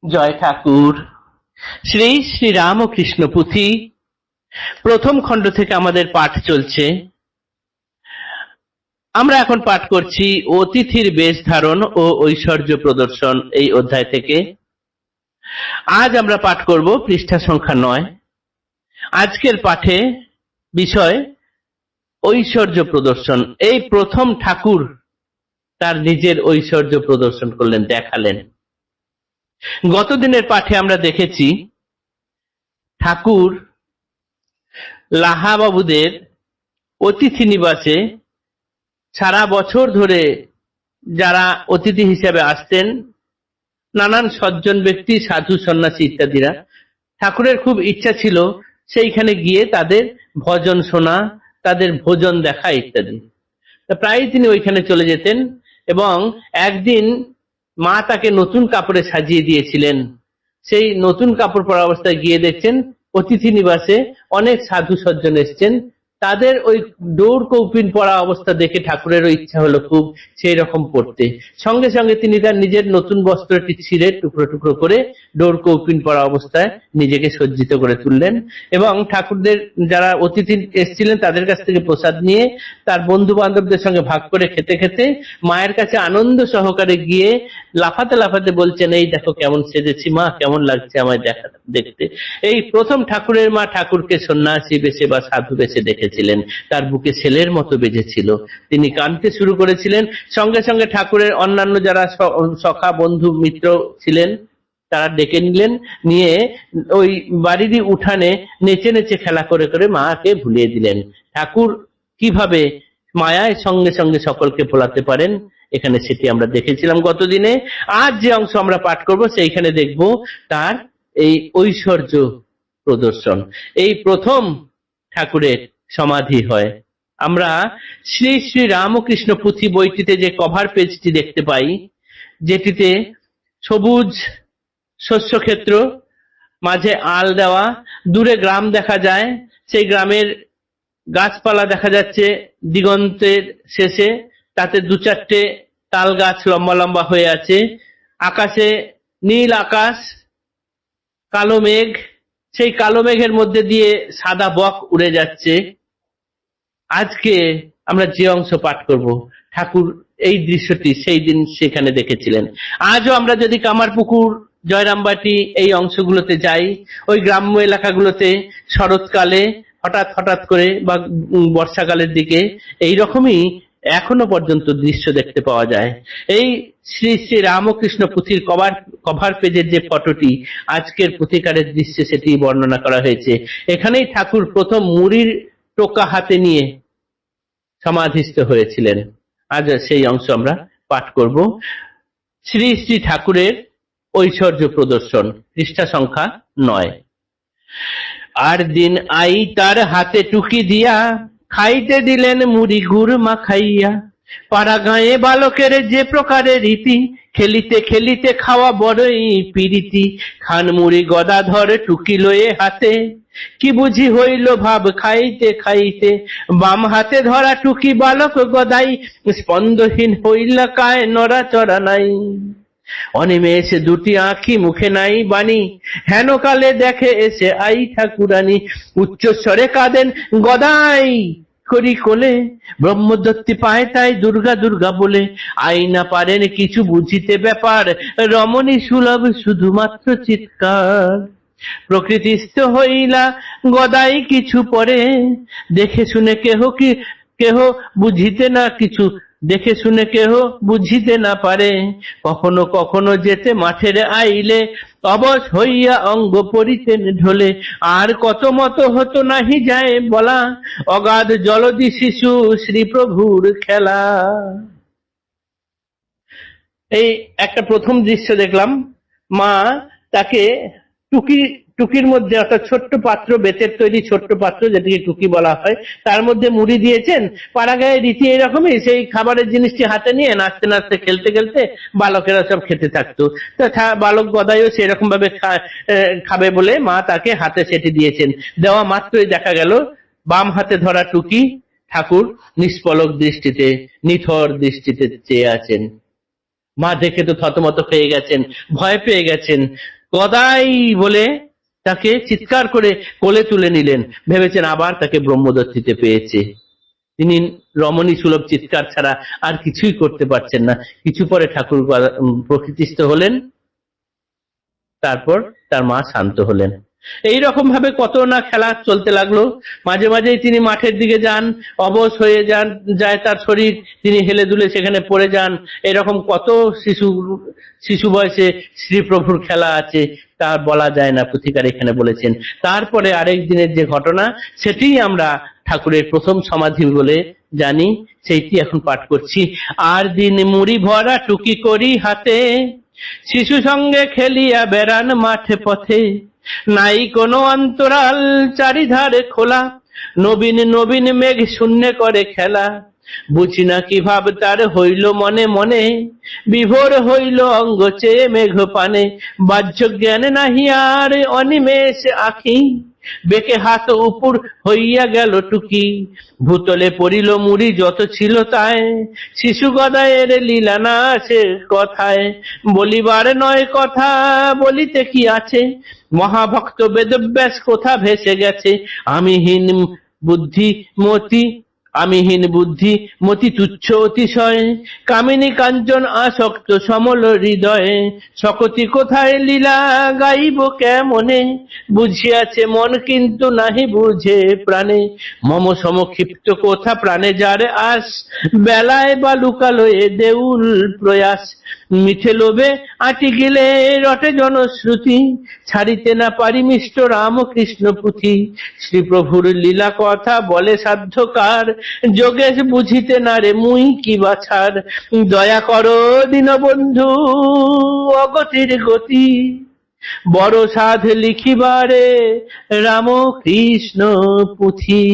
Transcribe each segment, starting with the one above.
জয় ঠাকুর। শ্রী শ্রী রামকৃষ্ণ পুঁথি প্রথম খণ্ড থেকে আমাদের পাঠ চলছে। আমরা এখন পাঠ করছি অতিথির বেশ ধারণ ও ঐশ্বর্য প্রদর্শন এই অধ্যায় থেকে। আজ আমরা পাঠ করব পৃষ্ঠা সংখ্যা 9। আজকের পাঠে বিষয় ঐশ্বর্য প্রদর্শন। এই প্রথম ঠাকুর তার নিজের ঐশ্বর্য প্রদর্শন করলেন, দেখালেন। গতদিনের পাঠে আমরা দেখেছি ঠাকুর লাহাবাবুদের অতিথি নিবাসে সারা বছর ধরে যারা অতিথি হিসেবে আসতেন, নানান সজ্জন ব্যক্তি, সাধু সন্ন্যাসী ইত্যাদিরা, ঠাকুরের খুব ইচ্ছা ছিল সেইখানে গিয়ে তাদের ভজন শোনা, তাদের ভোজন দেখা ইত্যাদি। প্রায় তিনি ওইখানে চলে যেতেন এবং একদিন মা তাকে নতুন কাপড়ে সাজিয়ে দিয়েছিলেন। সেই নতুন কাপড় পরা অবস্থায় গিয়ে দেখছেন অতিথি নিবাসে অনেক সাধু সজ্জন এসছেন। তাদের ওই ডোর কৌপিন পরা অবস্থা দেখে ঠাকুরেরও ইচ্ছা হলো খুব সেই রকম পড়তে। সঙ্গে সঙ্গে তিনি তার নিজের নতুন বস্ত্রটি ছিঁড়ে টুকরো টুকরো করে ডোর কৌপিন পরা অবস্থায় নিজেকে সজ্জিত করে তুললেন এবং ঠাকুরদের যারা অতিথি এসেছিলেন তাদের কাছ থেকে প্রসাদ নিয়ে তার বন্ধু বান্ধবদের সঙ্গে ভাগ করে খেতে খেতে মায়ের কাছে আনন্দ সহকারে গিয়ে লাফাতে লাফাতে বলছেন, এই দেখো কেমন সেজেছি মা, কেমন লাগছে আমায় দেখতে। এই প্রথম ঠাকুরের মা ঠাকুরকে সন্ন্যাসী বেশে বা সাধু বেশে দেখেছিলেন। তার বুকে ছেলের মতো বেজেছিল, তিনি কাঁদতে শুরু করেছিলেন। সঙ্গে সঙ্গে ঠাকুরের অন্যান্য যারা সখা বন্ধু মিত্র ছিলেন তারা ডেকে নিলেন, নিয়ে ওই বাড়িরই উঠানে নেচে নেচে খেলা করে করে মাকে ভুলিয়ে দিলেন। ঠাকুর কিভাবে মায়ায় সঙ্গে সঙ্গে সকলকে ভোলাতে পারেন, এখানে সেটি আমরা দেখেছিলাম গতদিনে। আজ যে অংশ আমরা পাঠ করব সেইখানে দেখব তার এই ঐশ্বর্য প্রদর্শন। এই প্রথম ঠাকুরের সমাধি হয়। আমরা শ্রী শ্রী রামকৃষ্ণ পুঁথি বইটিতে যে কভার পেজটি দেখতে পাই, যেটিতে সবুজ শস্যক্ষেত্র, মাঝে আল দেওয়া, দূরে গ্রাম দেখা যায়, সেই গ্রামের গাছপালা দেখা যাচ্ছে দিগন্তের শেষে, তাতে দু চারটে তাল গাছ লম্বা লম্বা হয়ে আছে, আকাশে নীল আকাশ, কালো মেঘ, সেই কালো মেঘের মধ্যে দিয়ে সাদা বক উড়ে যাচ্ছে। আজকে আমরা যে অংশ পাঠ করব, ঠাকুর এই দৃশ্যটি সেই দিন সেখানে দেখেছিলেন। আজও আমরা যদি কামারপুকুর, জয়রামবাটি এই অংশগুলোতে যাই, ওই গ্রাম্য এলাকাগুলোতে শরৎকালে হঠাৎ হঠাৎ করে বা বর্ষাকালের দিকে এইরকমই এখনো পর্যন্ত দৃশ্য দেখতে পাওয়া যায়। এই শ্রী শ্রী রামকৃষ্ণ পুঁথির কভার পেজের যে ফটোটি আজকের পুঁথিকারের দৃশ্যে সেটি বর্ণনা করা হয়েছে। এখানেই ঠাকুর প্রথম মুড়ির টোকা হাতে নিয়ে সমাধিস্থ হয়েছিলেন। আজ সেই অংশ আমরা পাঠ করব। শ্রী শ্রী ঠাকুরের ঐশ্বর্য প্রদর্শন, পৃষ্ঠা সংখ্যা 9। আর দিন আই তার হাতে টুকি দিয়া খাইতে দিলেন মুড়ি গুড় মাখাইয়া। পাড়া গাঁয়ে বালকের যে প্রকারে রীতি, খেলিতে খেলিতে খাওয়া বড়ই পিরিতি। খান মুড়ি গদাধর টুকি লয়ে হাতে, কি বুঝি হইল ভাব খাইতে খাইতে। বাম হাতে ধরা টুকি বালক গদাই, স্পন্দহীন হইলা কায় নড়াচড়া নাই। অনিমেষ দুটি আঁখি মুখে নাই বাণী, হেন কালে দেখে এসে আই ঠাকুরানী। উচ্চস্বরে কাঁদেন গদাই করি কোলে, ব্রহ্মদত্তি পায় তাই দুর্গা দুর্গা বলে। আইনা পারেন কিছু বুঝিতে ব্যাপার, রমণী সুলভ শুধুমাত্র চিৎকার। প্রকৃতিস্থ হইলা গদাই কিছু পরে, দেখে শুনে কেহ বুঝিতে না কিছু, দেখে শুনে কেহ বুঝিতে না পারে। কখনো কখনো যেতে মাঠের আইলে, অবশ হইয়া অঙ্গ পরিতেন ঢলে। আর কত মতো হতো নাহি যায় বলা, অগাধ জলদি শিশু শ্রীপ্রভুর খেলা। এই একটা প্রথম দৃশ্য দেখলাম, মা তাকে টুকির মধ্যে, অর্থাৎ ছোট্ট পাত্র, বেতের তৈরি ছোট্ট পাত্র যেটাকে টুকি বলা হয়, তার মধ্যে মুড়ি দিয়েছেন। পাড়াগাঁয়ের রীতি এরকমই, সেই খাবারের জিনিসটি হাতে নিয়ে নাচতে নাচতে খেলতে খেলতে বালকেরা সব খেতে থাকতো। তো বালক গদাইও সেরকম ভাবে খাবে বলে মা তাকে হাতে সেটি দিয়েছেন। দেওয়া মাত্রই দেখা গেল বাম হাতে ধরা টুকি ঠাকুর নিষ্পলক দৃষ্টিতে, নিথর দৃষ্টিতে চেয়ে আছেন। মা দেখে তো থতমত হয়ে গেছেন, ভয় পেয়ে গেছেন। গদাই বলে তাকে চিৎকার করে কোলে তুলে নিলেন, ভেবেছেন আবার তাকে ব্রহ্মদত্তিতে পেয়েছে। তিনি রমণী সুলভ চিৎকার ছাড়া আর কিছুই করতে পারছেন না। কিছু পরে ঠাকুর প্রকৃতিস্থ হলেন, তারপর তার মা শান্ত হলেন। এইরকম ভাবে কত না খেলা চলতে লাগলো। মাঝে মাঝেই তিনি মাঠের দিকে যান, অবশ হয়ে যায় তার শরীর, তিনি হেলে দুলে সেখানে পড়ে যান। এরকম কত শিশু বয়সে শ্রীপ্রভুর খেলা আছে, তা বলা যায় না, পুথিকার এখানে বলেছেন। তারপরে আরেক দিনের যে ঘটনা, সেটিই আমরা ঠাকুরের প্রথম সমাধি বলে জানি, সেইটি এখন পাঠ করছি। আর দিন মুড়ি ভরা টুকি করি হাতে, শিশু সঙ্গে খেলিয়া বেড়ান মাঠে পথে, নাই কোনো অন্তরাল চারিধারে খোলা, নবীন নবীন মেঘ শূন্য করে খেলা, বুঝি না কি ভাব তার হইল মনে মনে, বিভোর হইল অঙ্গ চেয়ে মেঘ পানে, বাহ্য জ্ঞান নাহি আর অনিমেষ আঁখি, বেকে হাত উপর হইয়া গেল টুকি, ভূতলে পড়িল মুড়ি যত ছিল তাই, শিশু গদায়ের লীলা না সে কথায়, বলিবার নয় কথা বলিতে কি আছে, মহাভক্ত বেদব্যাস কোথা ভেসে গেছে, আমিহীন বুদ্ধি মতি তুচ্ছ অতিশয়, কামিনী কাঞ্চন আসক্ত সমল হৃদয়ে, সকতি কোথায় লীলা গাইব কেমনে, বুঝিয়াছে মন কিন্তু নাহি বুঝে প্রাণে, মম সমক্ষিপ্ত কোথা প্রাণে যার আস, বেলায় বা লুকালো এ দেউল প্রয়াস, মিঠে লোভে আটি গেলে রটে জনশ্রুতি, ছাড়িতে না পারি মিষ্ট রামকৃষ্ণ পুঁথি, শ্রীপ্রভুর লীলা কথা বলে সাধ্যকার, যোগেশ বুঝিতে না রে মুই কি বাছার, দয়া করো দীনবন্ধু অগতির গতি, বড় সাধ লিখিবারে রামকৃষ্ণ পুঁথি।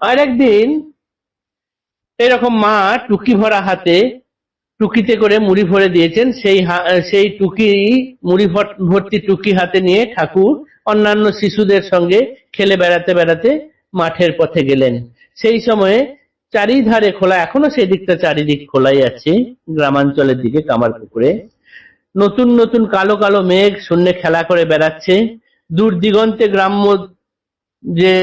আরেকদিন এরকম মা টুকি ভরা হাতে, টুকিতে করে মুড়ি ভরে দিয়েছেন, সেই টুকি, মুড়ি ভর্তি টুকি হাতে নিয়ে ঠাকুর অন্যান্য শিশুদের সঙ্গে খেলে বেড়াতে বেড়াতে মাঠের পথে গেলেন। সেই সময়ে চারিধারে খোলা, এখনো সেই দিকটা চারিদিক খোলাই আছে, গ্রামাঞ্চলের দিকে কামার পুকুরে নতুন নতুন কালো কালো মেঘ শূন্যে খেলা করে বেড়াচ্ছে। দূর দিগন্তে গ্রাম্য যে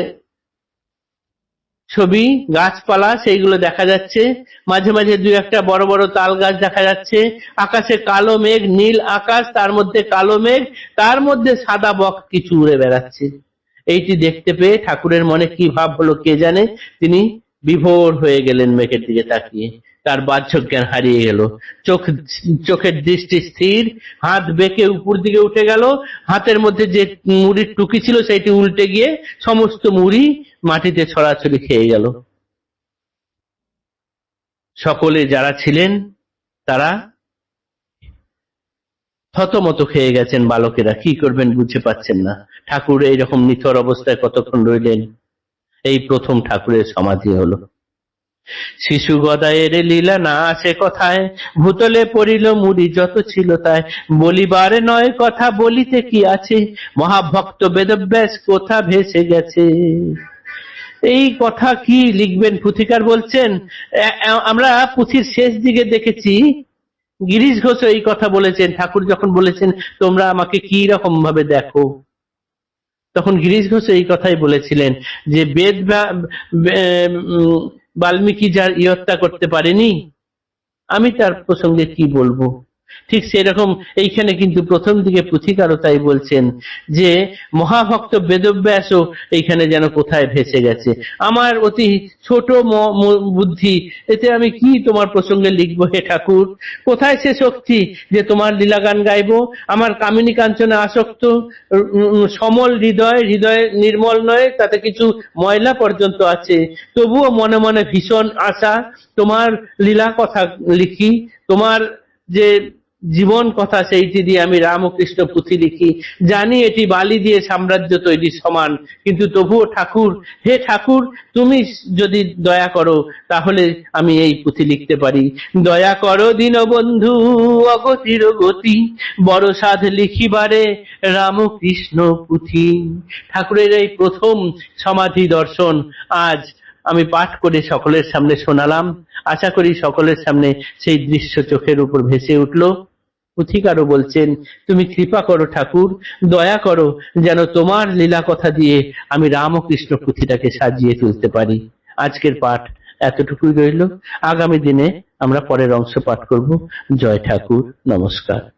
ছবি, গাছপালা, সেইগুলো দেখা যাচ্ছে। মাঝে মাঝে দুই একটা বড় বড় তাল গাছ দেখা যাচ্ছে। আকাশে কালো মেঘ, নীল আকাশ, তার মধ্যে কালো মেঘ, তার মধ্যে সাদা বক কিছু উড়ে বেড়াচ্ছে। এইটি দেখতে পেয়ে ঠাকুরের মনে কি ভাব হলো কে জানে, তিনি বিভোর হয়ে গেলেন মেঘের দিকে তাকিয়ে, তার বাহ্য জ্ঞান হারিয়ে গেল। চোখের দৃষ্টি স্থির, হাত বেঁকে উপর দিকে উঠে গেল, হাতের মধ্যে যে মুড়ির টুকি ছিল সেইটি উল্টে গিয়ে সমস্ত মুড়ি মাটিতে ছড়াছড়ি খেয়ে গেল। সকলে যারা ছিলেন তারা থতমত খেয়ে গেছেন, বালকেরা কি করবেন বুঝতে পারছেন না। ঠাকুর এইরকম নিথর অবস্থায় কতক্ষণ রইলেন। এই প্রথম ঠাকুরের সমাধি হলো। শিশু গদায়ের লীলা না আসে কথায়, ভূতলে পড়িল মুড়ি যত ছিল তাই, বলিবার নয় কথা বলিতে কি আছে, মহাভক্ত বেদব্যাস কোথা ভেসে গেছে। এই কথা কি লিখবেন? পুথিকার বলছেন, আমরা পুঁথির শেষ দিকে দেখেছি গিরিশ ঘোষ এই কথা বলেছেন। ঠাকুর যখন বলেছেন তোমরা আমাকে কি রকম ভাবে দেখো, তখন গিরিশ ঘোষ এই কথাই বলেছিলেন যে বেদ বাল্মীকি যার ইয়ত্তা করতে পারেনি, আমি তার প্রসঙ্গে কি বলবো। ঠিক সেরকম এইখানে কিন্তু প্রথম দিকে পুথিকারও তাই বলছেন যে মহাভক্ত বেদব্যাসও এইখানে যেন কোথায় ভেসে গেছে। আমার অতি ছোট বুদ্ধি, এতে আমি কি তোমার প্রসঙ্গে লিখবো হে ঠাকুর? কোথায় সে শক্তি যে তোমার লীলাগান গাইবো? আমার কামিনী কাঞ্চনে আসক্ত সমল হৃদয়, হৃদয় নির্মল নয়, তাতে কিছু ময়লা পর্যন্ত আছে, তবুও মনে মনে ভীষণ আশা তোমার লীলা কথা লিখি, তোমার যে জীবন কথা সেইটি দিয়ে আমি রামকৃষ্ণ পুঁথি লিখি। জানি এটি বালি দিয়ে সাম্রাজ্য তৈরি সমান, কিন্তু তবুও ঠাকুর, হে ঠাকুর, তুমি যদি দয়া করো তাহলে আমি এই পুঁথি লিখতে পারি। দয়া করো দীনবন্ধু অগতির গতি, বড় সাধ লিখিবারে রামকৃষ্ণ পুঁথি। ঠাকুরের এই প্রথম সমাধি দর্শন আজ আমি পাঠ করে সকলের সামনে শোনালাম। আশা করি সকলের সামনে সেই দৃশ্য চোখের উপর ভেসে উঠল। পুথিকারও বলছেন, তুমি কৃপা করো ঠাকুর, দয়া করো, যেন তোমার লীলা কথা দিয়ে আমি রামকৃষ্ণ পুঁথিটাকে সাজিয়ে তুলতে পারি। আজকের পাঠ এতটুকুই রইল। আগামী দিনে আমরা পরের অংশ পাঠ করব। জয় ঠাকুর, নমস্কার।